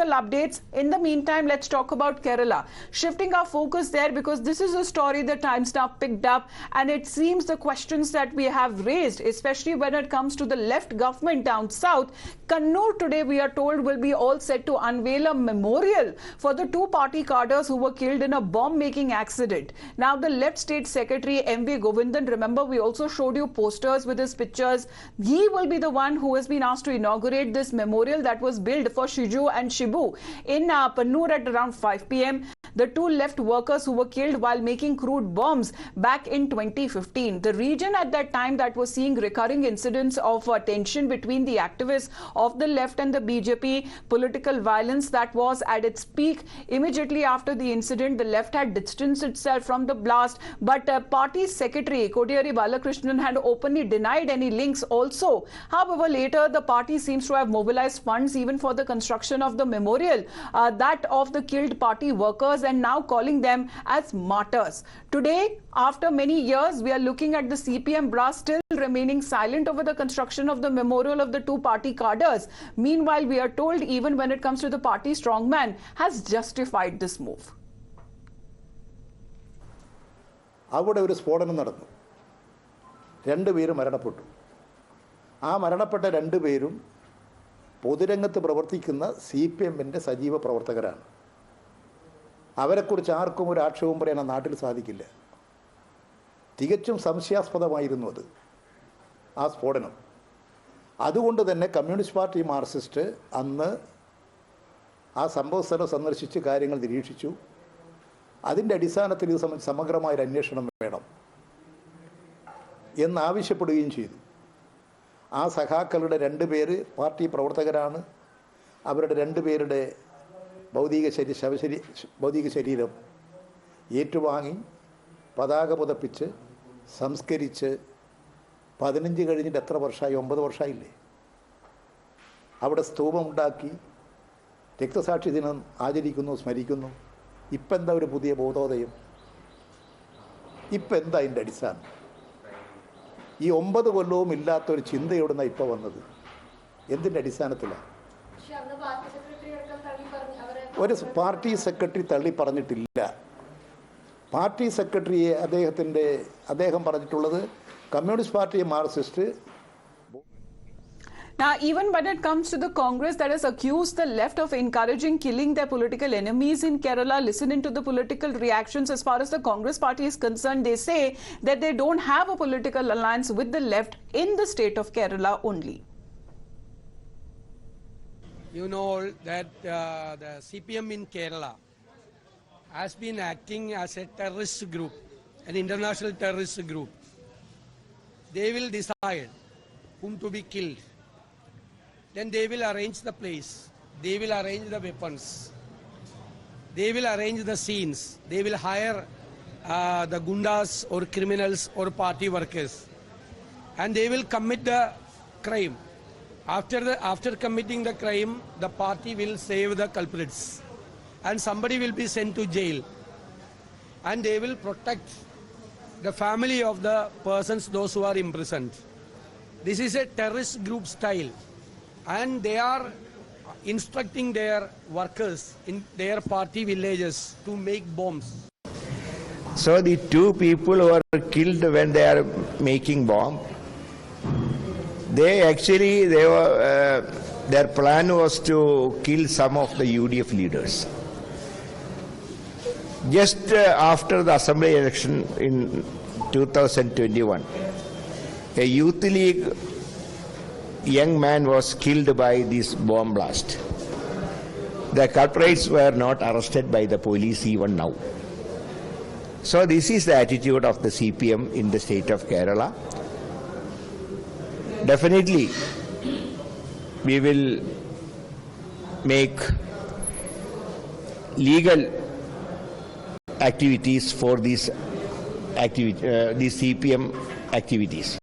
updates. In the meantime, let's talk about Kerala. Shifting our focus there because this is a story the Times now picked up, and it seems the questions that we have raised, especially when it comes to the left government down south. Kannur today, we are told, will be all set to unveil a memorial for the two party cadres who were killed in a bomb-making accident. Now, the left state secretary M.V. Govindan, remember we also showed you posters with his pictures. He will be the one who has been asked to inaugurate this memorial that was built for Shiju and Shibu in Kannur at around 5 p.m. The two left workers who were killed while making crude bombs back in 2015. The region at that time that was seeing recurring incidents of tension between the activists of the left and the BJP, political violence that was at its peak. Immediately after the incident, the left had distanced itself from the blast, but party secretary Kodiyari Balakrishnan had openly denied any links also. However, later the party seems to have mobilized funds even for the construction of the memorial, that of the killed party workers, and now calling them as martyrs. Today, after many years, we are looking at the CPM brass still remaining silent over the construction of the memorial of the two party cadres. Meanwhile, we are told even when it comes to the party strongman has justified this move. അവിടെ ഒരു സ്ഫോടനം നടന്നു. രണ്ടുപേരും മരണപ്പെട്ടു. ആ മരണപ്പെട്ട രണ്ടുപേരും പൊതുരംഗത്ത് പ്രവർത്തിക്കുന്ന CPM-ന്റെ സജീവ പ്രവർത്തകരാണ്. അവരെക്കുറിച്ച് ആർക്കും ഒരു ആക്ഷേപം പറയാൻ നാട്ടിൽ സാധിക്കില്ല. തികച്ചും സംശയാസ്പദമായിരുന്നു അത്, ആ സ്ഫോടനം. അതുകൊണ്ട് തന്നെ കമ്മ്യൂണിസ്റ്റ് പാർട്ടി മാർക്സിസ്റ്റ് അന്ന് ആ സംഭവസ്ഥലം സന്ദർശിച്ച് കാര്യങ്ങൾ നിരീക്ഷിച്ചു. അതിൻ്റെ അടിസ്ഥാനത്തിൽ ഇത് സംബന്ധിച്ച് സമഗ്രമായൊരു അന്വേഷണം വേണം എന്നാവശ്യപ്പെടുകയും ചെയ്തു. ആ സഖാക്കളുടെ രണ്ടുപേര് പാർട്ടി പ്രവർത്തകരാണ്. അവരുടെ രണ്ടുപേരുടെ ഭൗതിക ശരീരം ഏറ്റുവാങ്ങി പതാക പുതപ്പിച്ച് സംസ്കരിച്ച് 15 കഴിഞ്ഞിട്ട് എത്ര വർഷമായി? 9 വർഷമായില്ലേ? അവിടെ സ്തൂപമുണ്ടാക്കി രക്തസാക്ഷി ദിനം ആചരിക്കുന്നു, സ്മരിക്കുന്നു. ഇപ്പം എന്താ ഒരു പുതിയ ബോധോദയം? ഇപ്പം എന്താ അതിൻ്റെ അടിസ്ഥാനം? ഈ 9 കൊല്ലവും ഇല്ലാത്തൊരു ചിന്തയോടുന്ന ഇപ്പോൾ വന്നത് എന്തിൻ്റെ അടിസ്ഥാനത്തിലാണ്? ഒരു പാർട്ടി സെക്രട്ടറി തള്ളി പറഞ്ഞിട്ടില്ല. പാർട്ടി സെക്രട്ടറിയെ അദ്ദേഹം പറഞ്ഞിട്ടുള്ളത് communist party Marxist. Now, even when it comes to the Congress that has accused the left of encouraging killing their political enemies in Kerala, listening to the political reactions as far as the Congress party is concerned, they say that they don't have a political alliance with the left in the state of Kerala only. You know that the CPM in Kerala has been acting as a terrorist group, an international terrorist group. They will decide whom to be killed. Then they will arrange the place. They will arrange the weapons. They will arrange the scenes. They will hire the gundas or criminals or party workers. And they will commit the crime. After committing the crime, the party will save the culprits. And somebody will be sent to jail. And they will protect the family of the persons, those who are imprisoned. This is a terrorist group style. And they are instructing their workers in their party villages to make bombs. So the two people who are killed when they are making bomb, their plan was to kill some of the UDF leaders. Just after the assembly election in 2021, a youth league young man was killed by this bomb blast. The culprits were not arrested by the police even now. So this is the attitude of the CPM in the state of Kerala. Definitely, we will make legal activities for these CPM activities.